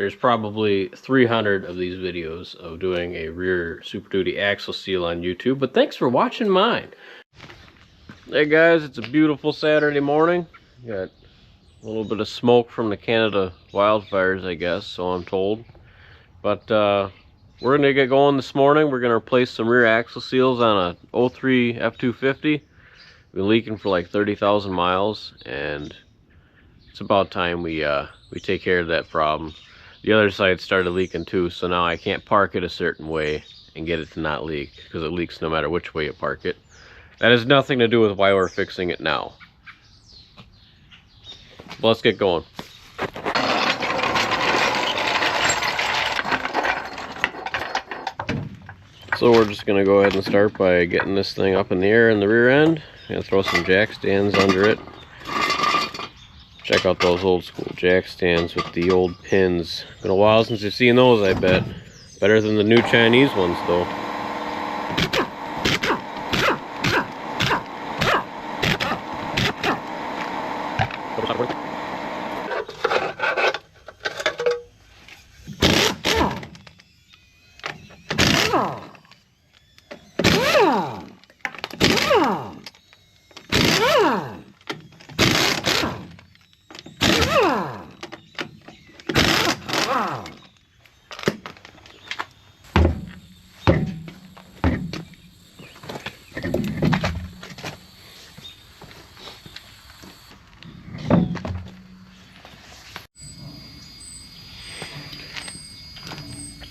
There's probably 300 of these videos of doing a rear Super Duty axle seal on YouTube, but thanks for watching mine. Hey guys, it's a beautiful Saturday morning. Got a little bit of smoke from the Canada wildfires, I guess, so I'm told. But we're gonna get going this morning. We're gonna replace some rear axle seals on a 03 F250. Been leaking for like 30,000 miles, and it's about time we take care of that problem. The other side started leaking too, so now I can't park it a certain way and get it to not leak, because it leaks no matter which way you park it. That has nothing to do with why we're fixing it now. But let's get going. So we're just gonna go ahead and start by getting this thing up in the air in the rear end. I'm gonna throw some jack stands under it. Check out those old school jack stands with the old pins. Been a while since you've seen those, I bet. Better than the new Chinese ones, though.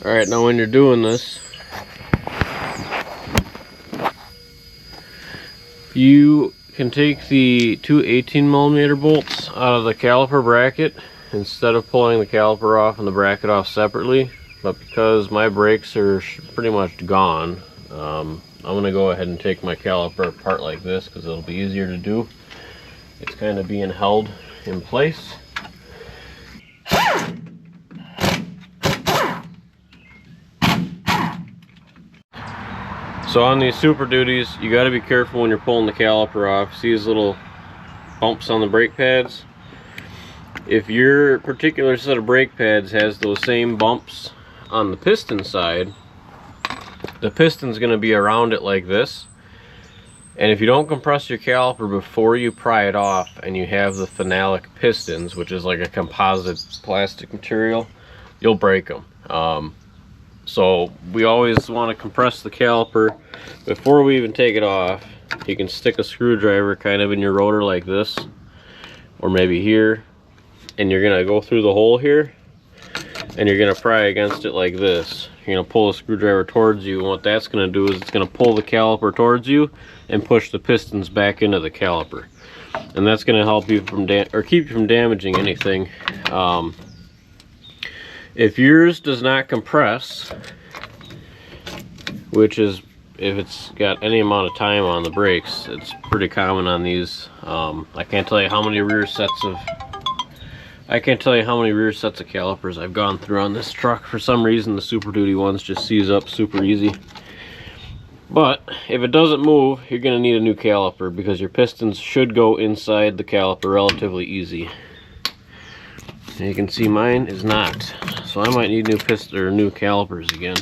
Alright, now when you're doing this, you can take the two 18mm bolts out of the caliper bracket instead of pulling the caliper off and the bracket off separately. But because my brakes are pretty much gone, I'm going to go ahead and take my caliper apart like this because it'll be easier to do. It's kind of being held in place. So on these Super Duties, you got to be careful when you're pulling the caliper off. See these little bumps on the brake pads? If your particular set of brake pads has those same bumps on the piston side, the piston's going to be around it like this. And if you don't compress your caliper before you pry it off and you have the phenolic pistons, which is like a composite plastic material, you'll break them. So we always want to compress the caliper before we even take it off. You can stick a screwdriver kind of in your rotor like this, or maybe here, and you're gonna go through the hole here and you're gonna pry against it like this. You're gonna pull the screwdriver towards you, and what that's gonna do is it's gonna pull the caliper towards you and push the pistons back into the caliper, and that's gonna help you from keep you from damaging anything. If yours does not compress, which is if it's got any amount of time on the brakes, it's pretty common on these. I can't tell you how many rear sets of calipers I've gone through on this truck. For some reason, the Super Duty ones just seize up super easy. But if it doesn't move, you're going to need a new caliper, because your pistons should go inside the caliper relatively easy. And you can see mine is not, so I might need new calipers again.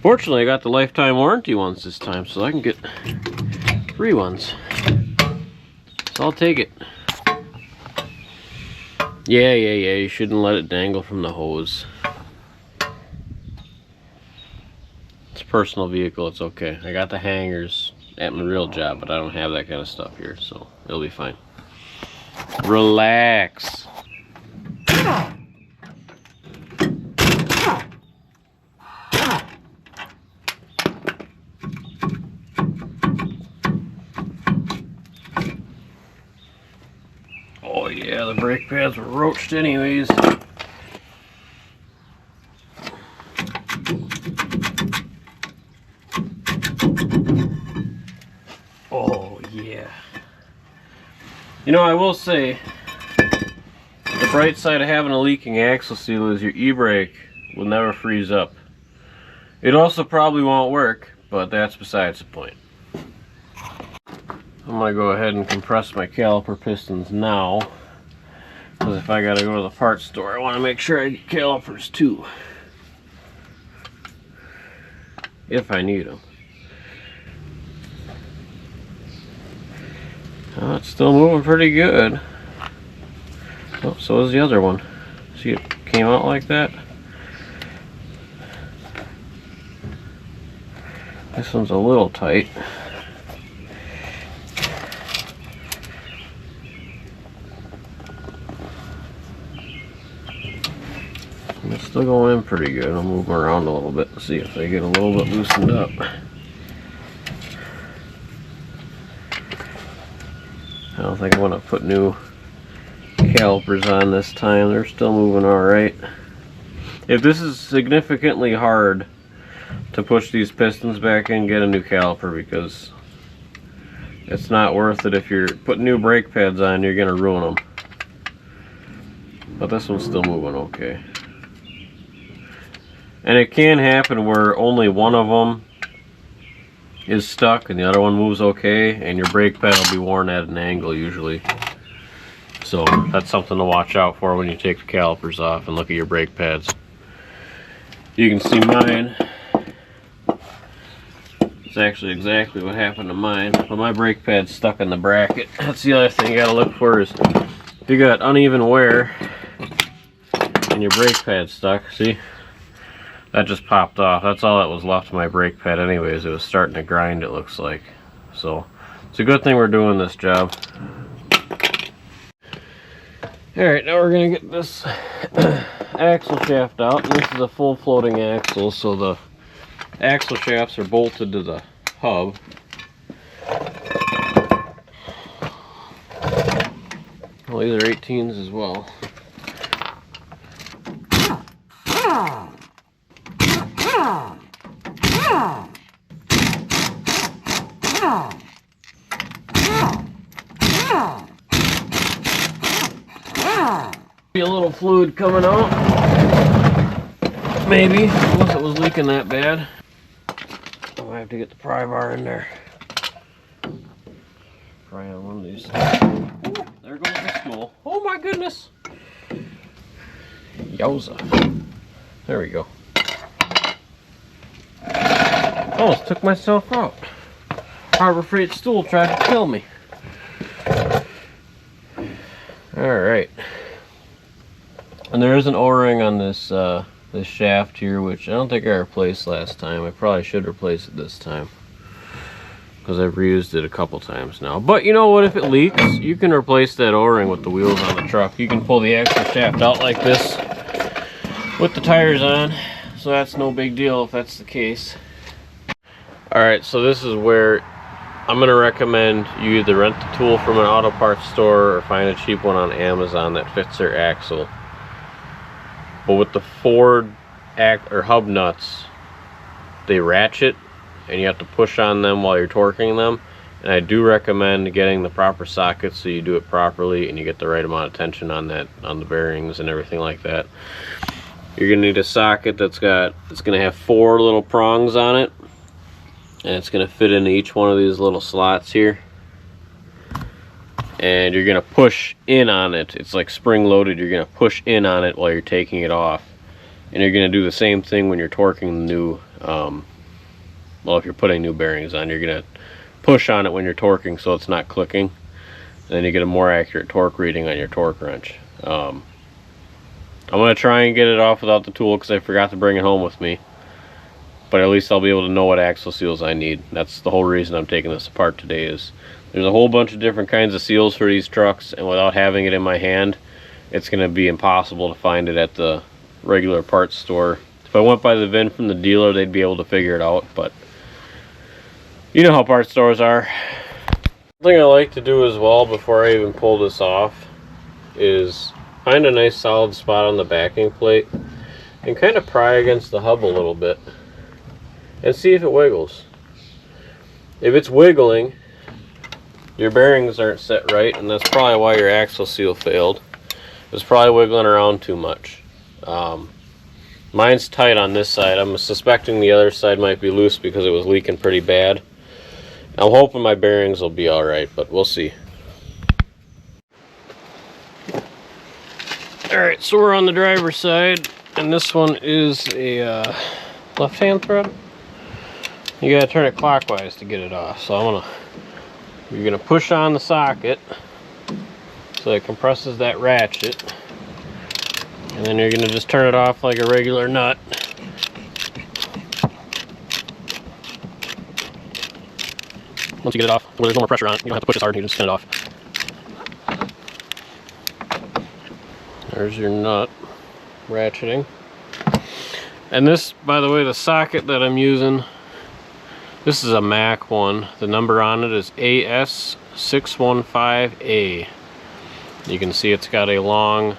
Fortunately, I got the lifetime warranty ones this time, so I can get free ones. So I'll take it. Yeah, you shouldn't let it dangle from the hose. It's a personal vehicle, it's okay. I got the hangers at my real job, but I don't have that kind of stuff here, so it'll be fine. Relax. Oh yeah, the brake pads were roached anyways. Oh yeah. You know, I will say, the bright side of having a leaking axle seal is your e-brake will never freeze up. It also probably won't work, but that's besides the point. I'm going to go ahead and compress my caliper pistons now. Because if I gotta go to the parts store, I want to make sure I get calipers too. If I need them. Oh, it's still moving pretty good. Oh, so is the other one. See, it came out like that. This one's a little tight. And it's still going in pretty good. I'll move them around a little bit to see if they get a little bit loosened up. I don't think I want to put new calipers on this time. They're still moving alright. If this is significantly hard to push these pistons back in, get a new caliper, because it's not worth it. If you're putting new brake pads on, you're going to ruin them. But this one's still moving okay. And it can happen where only one of them is stuck and the other one moves okay, and your brake pad will be worn at an angle usually. So that's something to watch out for when you take the calipers off and look at your brake pads. You can see mine. It's actually exactly what happened to mine, but my brake pad's stuck in the bracket. That's the other thing you gotta look for, is if you got uneven wear and your brake pad's stuck, see? That just popped off. That's all that was left of my brake pad anyways. It was starting to grind, it looks like. So it's a good thing we're doing this job. Alright, now we're going to get this axle shaft out. And this is a full floating axle, so the axle shafts are bolted to the hub. Well, these are 18s as well. Be a little fluid coming out, maybe, unless it was leaking that bad. Oh, I have to get the pry bar in there. Pry on one of these. Ooh, there goes the spool. Oh my goodness! Yowza. There we go. Almost took myself out. Harbor Freight stool tried to kill me. Alright. And there is an O-ring on this this shaft here, which I don't think I replaced last time. I probably should replace it this time, because I've reused it a couple times now. But you know what, if it leaks, you can replace that O-ring with the wheels on the truck. You can pull the axle shaft out like this with the tires on, so that's no big deal if that's the case. Alright, so this is where I'm going to recommend you either rent the tool from an auto parts store or find a cheap one on Amazon that fits their axle. But with the Ford hub nuts, they ratchet and you have to push on them while you're torquing them. And I do recommend getting the proper socket so you do it properly and you get the right amount of tension on that, on the bearings and everything like that. You're going to need a socket it's going to have 4 little prongs on it, and it's going to fit into each one of these little slots here. And you're going to push in on it. It's like spring loaded. You're going to push in on it while you're taking it off. And you're going to do the same thing when you're torquing the new, well, if you're putting new bearings on, you're going to push on it when you're torquing so it's not clicking. And then you get a more accurate torque reading on your torque wrench. I'm going to try and get it off without the tool because I forgot to bring it home with me. But at least I'll be able to know what axle seals I need. That's the whole reason I'm taking this apart today. Is there's a whole bunch of different kinds of seals for these trucks, and without having it in my hand, it's going to be impossible to find it at the regular parts store. If I went by the VIN from the dealer, they'd be able to figure it out, but you know how parts stores are. One thing I like to do as well before I even pull this off is find a nice solid spot on the backing plate and kind of pry against the hub a little bit and see if it wiggles. If it's wiggling, your bearings aren't set right, and that's probably why your axle seal failed. It's probably wiggling around too much. Mine's tight on this side. I'm suspecting the other side might be loose because it was leaking pretty bad. I'm hoping my bearings will be alright, but we'll see. Alright, so we're on the driver's side, and this one is a left-hand thread. You gotta turn it clockwise to get it off. So you're gonna push on the socket so it compresses that ratchet, and then you're gonna just turn it off like a regular nut. Once you get it off, where there's no more pressure on it, you don't have to push as hard, you just spin it off. There's your nut ratcheting. And this, by the way, the socket that I'm using, this is a Mac one. The number on it is AS615A. You can see it's got a long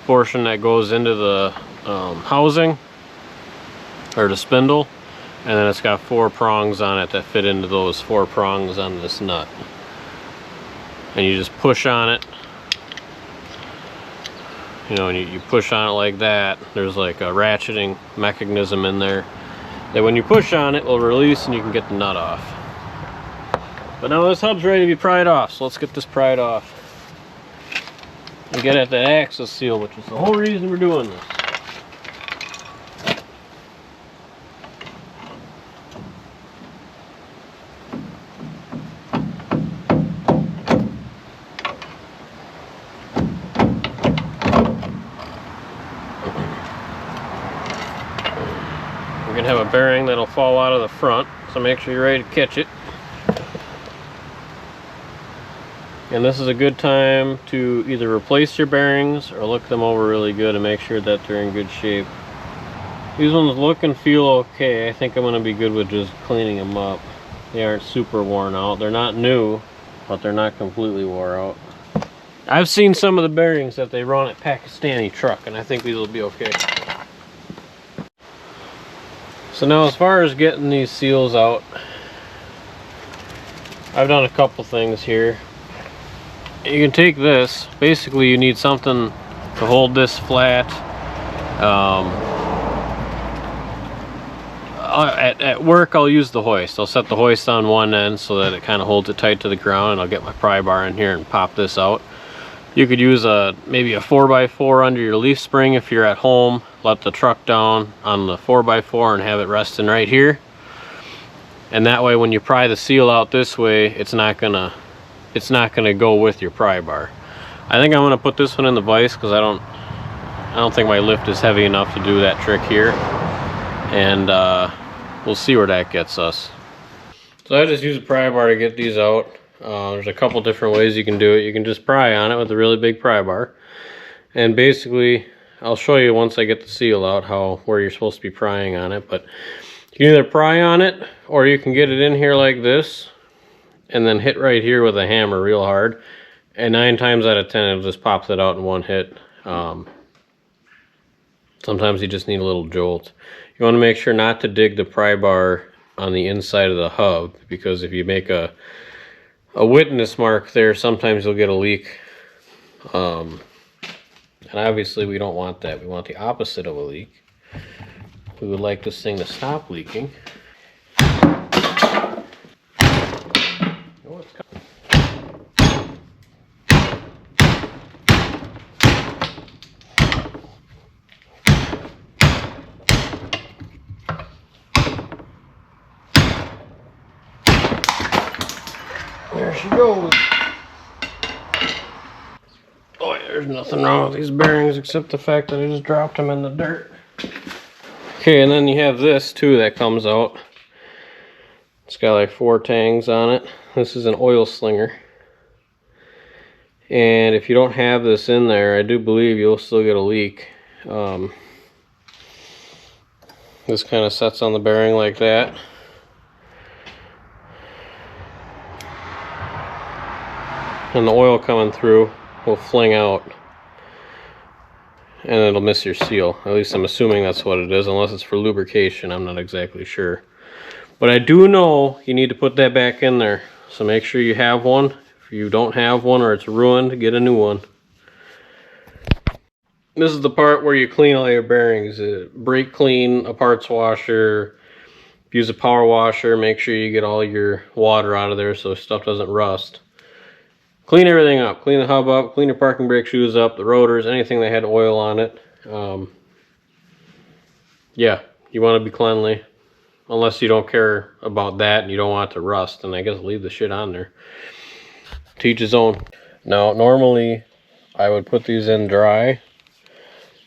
portion that goes into the housing, or the spindle, and then it's got 4 prongs on it that fit into those 4 prongs on this nut. And you just push on it. You know, and you push on it like that. There's like a ratcheting mechanism in there that when you push on it, will release and you can get the nut off. But now this hub's ready to be pried off, so let's get this pried off and get at that axis seal, which is the whole reason we're doing this. We're gonna have a bearing that'll fall out of the front, so make sure you're ready to catch it. And this is a good time to either replace your bearings or look them over really good and make sure that they're in good shape. These ones look and feel okay. I think I'm gonna be good with just cleaning them up. They aren't super worn out. They're not new, but they're not completely wore out. I've seen some of the bearings that they run at Pakistani truck, and I think these will be okay. So now, as far as getting these seals out, I've done a couple things here. You can take this, basically you need something to hold this flat. At work I'll use the hoist. I'll set the hoist on one end so that it kind of holds it tight to the ground, and I'll get my pry bar in here and pop this out. You could use maybe a 4x4 under your leaf spring if you're at home. Let the truck down on the 4x4 and have it resting right here. And that way when you pry the seal out this way, it's not gonna go with your pry bar. I think I'm gonna put this one in the vise because I don't think my lift is heavy enough to do that trick here. And we'll see where that gets us. So I just use a pry bar to get these out. There's a couple different ways you can do it. You can just pry on it with a really big pry bar. And basically, I'll show you once I get the seal out where you're supposed to be prying on it. But you can either pry on it, or you can get it in here like this, and then hit right here with a hammer real hard. And 9 times out of 10, it'll just pop it out in one hit. Sometimes you just need a little jolt. You want to make sure not to dig the pry bar on the inside of the hub, because if you make a witness mark there, sometimes you'll get a leak. And obviously we don't want that. We want the opposite of a leak. We would like this thing to stop leaking. Oh, it's coming. There she goes. Oh, there's nothing wrong with these bearings except the fact that I just dropped them in the dirt. Okay, and then you have this too that comes out. It's got like 4 tangs on it. This is an oil slinger. And if you don't have this in there, I do believe you'll still get a leak. This kind of sets on the bearing like that. And the oil coming through will fling out. And it'll miss your seal. At least I'm assuming that's what it is, unless it's for lubrication. I'm not exactly sure. But I do know you need to put that back in there. So make sure you have one. If you don't have one or it's ruined, get a new one. This is the part where you clean all your bearings. Brake clean, a parts washer, use a power washer. Make sure you get all your water out of there so stuff doesn't rust. clean everything up. Clean the hub up, clean your parking brake shoes up, the rotors, anything that had oil on it. Yeah, you want to be cleanly. Unless you don't care about that and you don't want it to rust, and I guess leave the shit on there. To each his own. Now, normally I would put these in dry,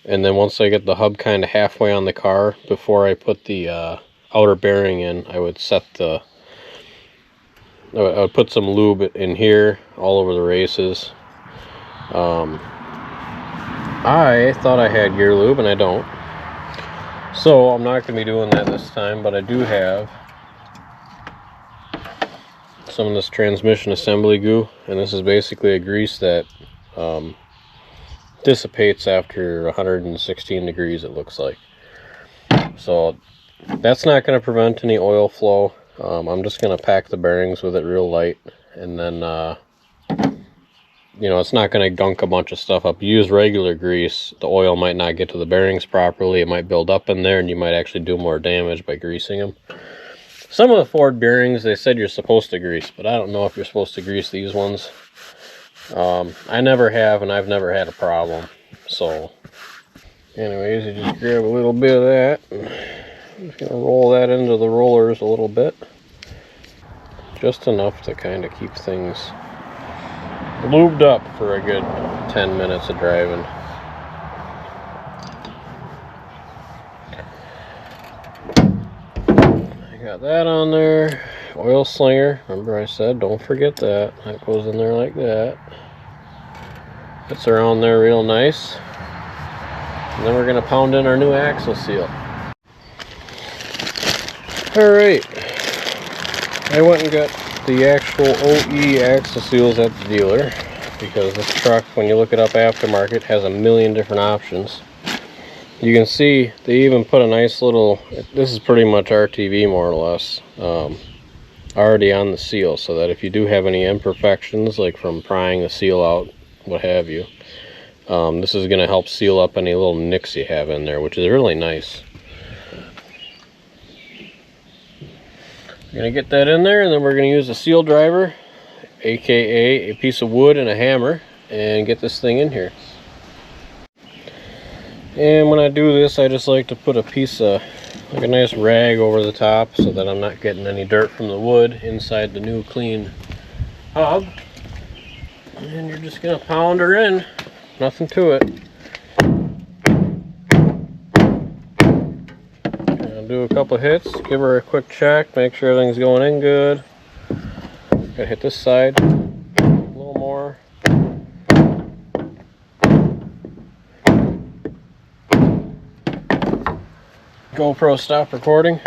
and then once I get the hub kind of halfway on the car, before I put the outer bearing in, I would I would put some lube in here all over the races. I thought I had gear lube, and I don't. So I'm not going to be doing that this time, but I do have some of this transmission assembly goo, and this is basically a grease that dissipates after 116 degrees, it looks like. So that's not going to prevent any oil flow. I'm just going to pack the bearings with it real light, and then you know, it's not going to gunk a bunch of stuff up. You use regular grease, the oil might not get to the bearings properly. It might build up in there, and you might actually do more damage by greasing them. Some of the Ford bearings, they said you're supposed to grease, but I don't know if you're supposed to grease these ones. I never have, and I've never had a problem. So, anyways, you just grab a little bit of that. I'm just going to roll that into the rollers a little bit. Just enough to kind of keep things lubed up for a good 10 minutes of driving. Got that on there. Oil slinger, remember I said don't forget that. That goes in there like that. It's around there real nice. And then we're going to pound in our new axle seal. Alright, I went and got the actual OE axle seals at the dealer, because this truck, when you look it up aftermarket, has a million different options. You can see they even put a nice little, this is pretty much RTV more or less, already on the seal, so that if you do have any imperfections, like from prying the seal out, what have you, this is going to help seal up any little nicks you have in there, which is really nice. We're going to get that in there, and then we're going to use a seal driver, aka a piece of wood and a hammer, and get this thing in here. And when I do this, I just like to put a piece of, like a nice rag over the top, so that I'm not getting any dirt from the wood inside the new clean hub. And you're just going to pound her in, nothing to it. I'll do a couple hits, give her a quick check, make sure everything's going in good. Gotta hit this side a little more. GoPro stop recording.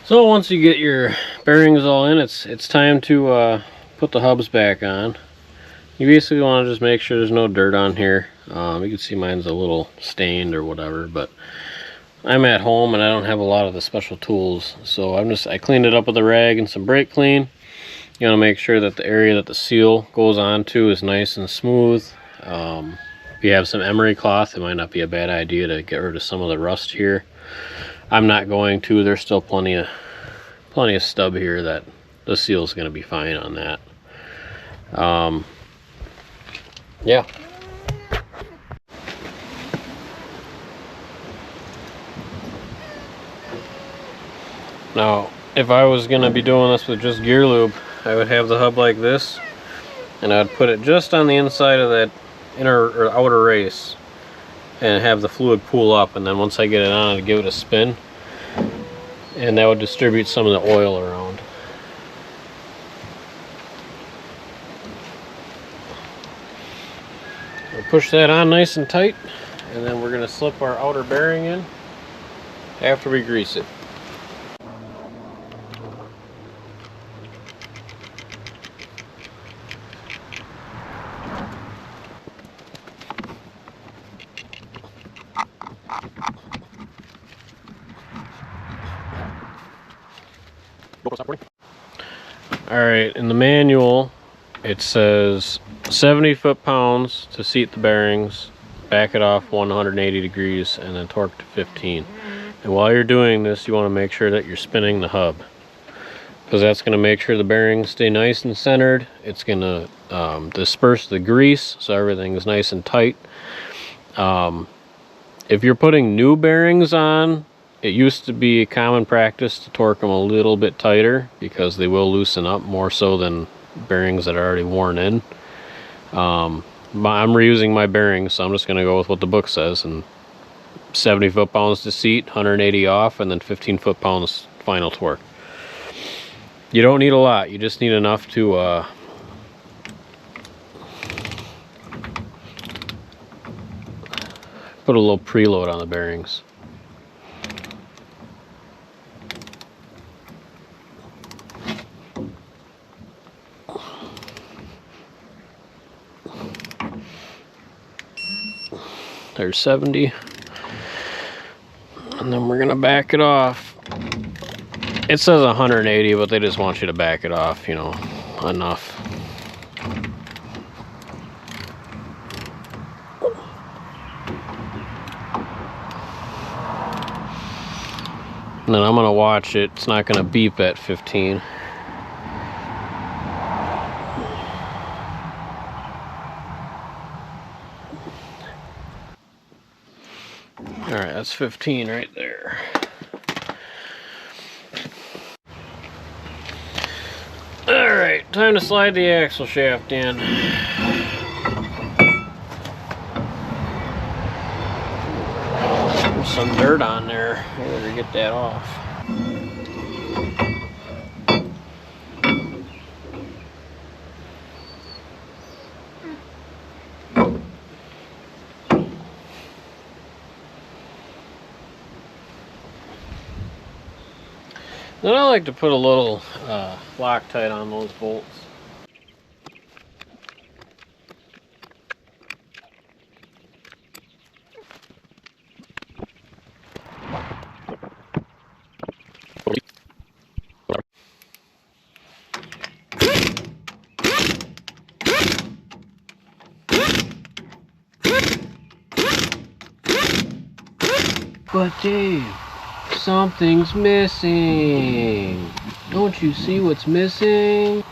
So once you get your bearings all in, it's time to put the hubs back on. You basically want to just make sure there's no dirt on here. You can see mine's a little stained or whatever, but I'm at home and I don't have a lot of the special tools, so I cleaned it up with a rag and some brake clean. You want to make sure that the area that the seal goes onto is nice and smooth. If you have some emery cloth, it might not be a bad idea to get rid of some of the rust here. I'm not going to. There's still plenty of stub here that the seal's going to be fine on that. Yeah. Now, if I was going to be doing this with just gear lube, I would have the hub like this, and I'd put it just on the inside of that inner or outer race and have the fluid pool up, and then once I get it on, I'd give it a spin, and that would distribute some of the oil around. We'll push that on nice and tight, and then we're going to slip our outer bearing in after we grease it. Alright, in the manual it says 70 foot-pounds to seat the bearings, back it off 180 degrees, and then torque to 15. And while you're doing this, you want to make sure that you're spinning the hub, because that's going to make sure the bearings stay nice and centered. It's going to disperse the grease so everything is nice and tight. If you're putting new bearings on, it used to be a common practice to torque them a little bit tighter because they will loosen up more so than bearings that are already worn in. I'm reusing my bearings, so I'm just going to go with what the book says, and 70 foot-pounds to seat, 180 off, and then 15 foot-pounds final torque. You don't need a lot, you just need enough to put a little preload on the bearings. There's 70, and then we're gonna back it off. It says 180, but they just want you to back it off, you know, enough. And then I'm gonna watch it. It's not gonna beep at 15. Alright, that's 15 right there. Alright, time to slide the axle shaft in. There's some dirt on there. I better get that off. Then I like to put a little Loctite on those bolts. But Dave, something's missing. Don't you see what's missing?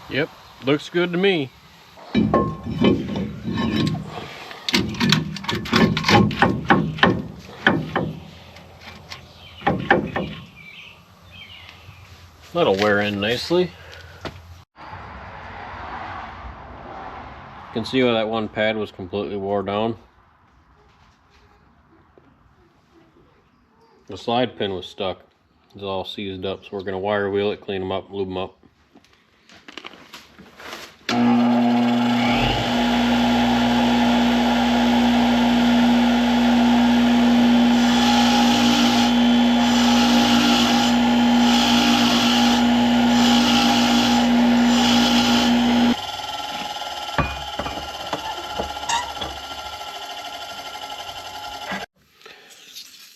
Yep, looks good to me. That'll wear in nicely. You can see how that one pad was completely wore down. The slide pin was stuck. It's all seized up, so we're going to wire wheel it, clean them up, lube them up.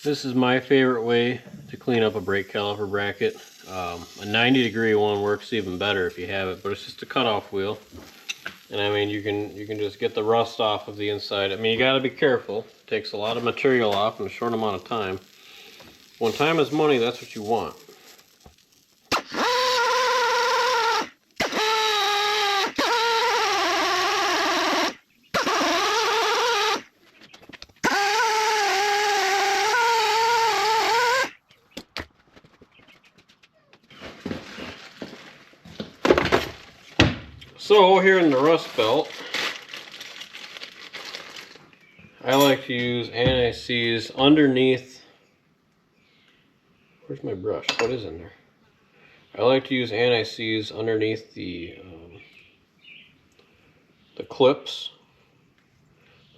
This is my favorite way to clean up a brake caliper bracket. A 90-degree one works even better if you have it, but it's just a cutoff wheel. And I mean, you can just get the rust off of the inside. I mean, you got to be careful. It takes a lot of material off in a short amount of time. When time is money, that's what you want. So here in the rust belt, I like to use anti-seize underneath. Where's my brush? What is in there? I like to use anti-seize underneath the clips,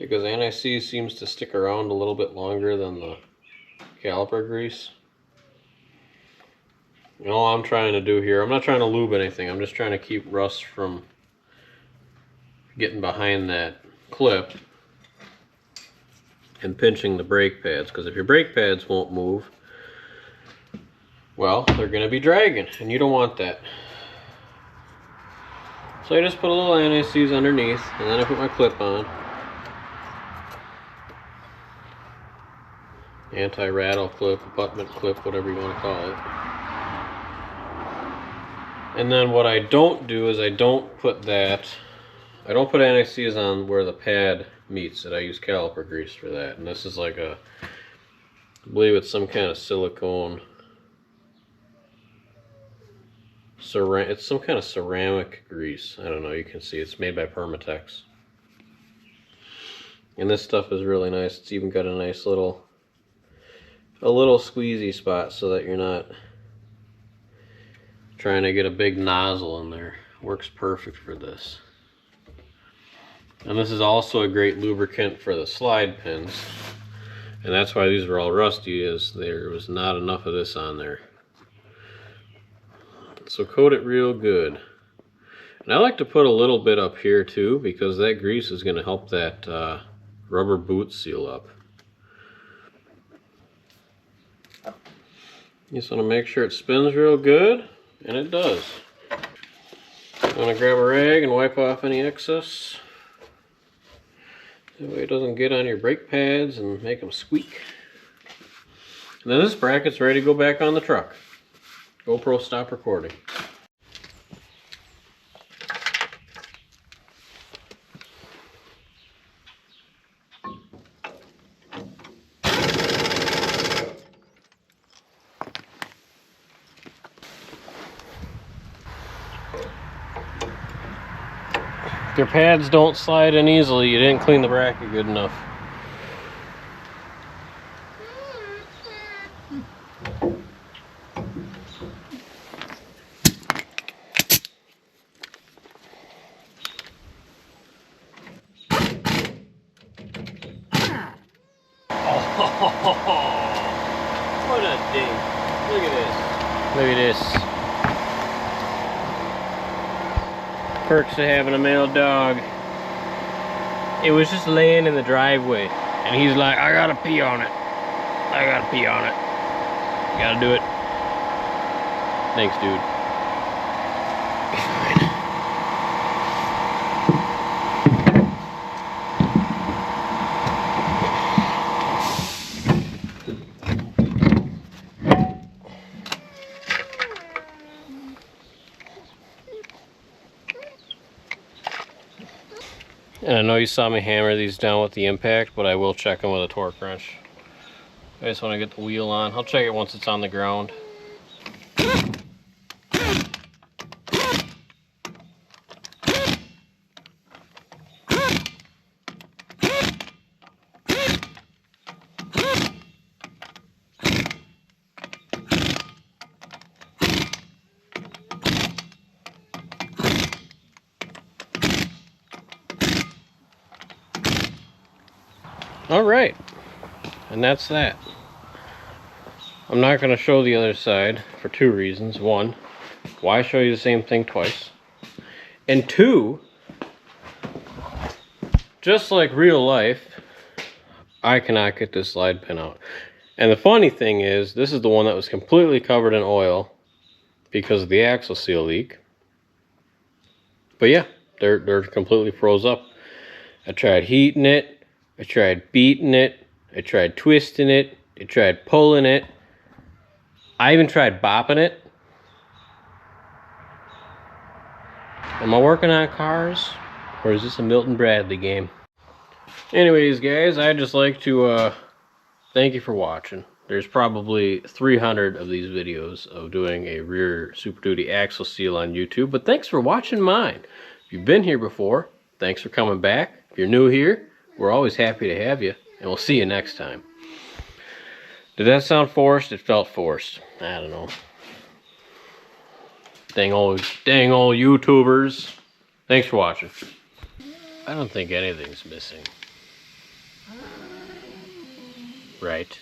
because anti-seize seems to stick around a little bit longer than the caliper grease. You know what I'm trying to do here? I'm not trying to lube anything. I'm just trying to keep rust from getting behind that clip and pinching the brake pads, because if your brake pads won't move, well, they're going to be dragging, and you don't want that. So I just put a little anti-seize underneath, and then I put my clip on. Anti-rattle clip, abutment clip, whatever you want to call it. And then what I don't do is I don't put anti-seize on where the pad meets it. I use caliper grease for that. And this is like I believe it's some kind of silicone. It's some kind of ceramic grease. I don't know, you can see it's made by Permatex. And this stuff is really nice. It's even got a nice little squeezy spot so that you're not trying to get a big nozzle in there. Works perfect for this. And this is also a great lubricant for the slide pins. And that's why these were all rusty, is there was not enough of this on there. So coat it real good. And I like to put a little bit up here too, because that grease is going to help that rubber boot seal up. You just want to make sure it spins real good, and it does. I'm going to grab a rag and wipe off any excess. That way it doesn't get on your brake pads and make them squeak. And then this bracket's ready to go back on the truck. GoPro, stop recording. If your pads don't slide in easily, you didn't clean the bracket good enough. What a ding. Look at this. Look at this. Perks of having a male dog. It was just laying in the driveway, and he's like, I gotta pee on it. I gotta pee on it. You gotta do it. Thanks, dude. And I know you saw me hammer these down with the impact, but I will check them with a torque wrench. I just want to get the wheel on. I'll check it once it's on the ground. All right, and that's that. I'm not going to show the other side for two reasons. One, why show you the same thing twice? And two, just like real life, I cannot get this slide pin out. And the funny thing is, this is the one that was completely covered in oil because of the axle seal leak. But yeah, they're completely froze up. I tried heating it. I tried beating it, I tried twisting it, I tried pulling it. I even tried bopping it. Am I working on cars? Or is this a Milton Bradley game? Anyways, guys, I'd just like to thank you for watching. There's probably 300 of these videos of doing a rear Super Duty axle seal on YouTube, but thanks for watching mine. If you've been here before, thanks for coming back. If you're new here, we're always happy to have you, and we'll see you next time. Did that sound forced? It felt forced. I don't know. Dang old YouTubers. Thanks for watching. I don't think anything's missing. Right?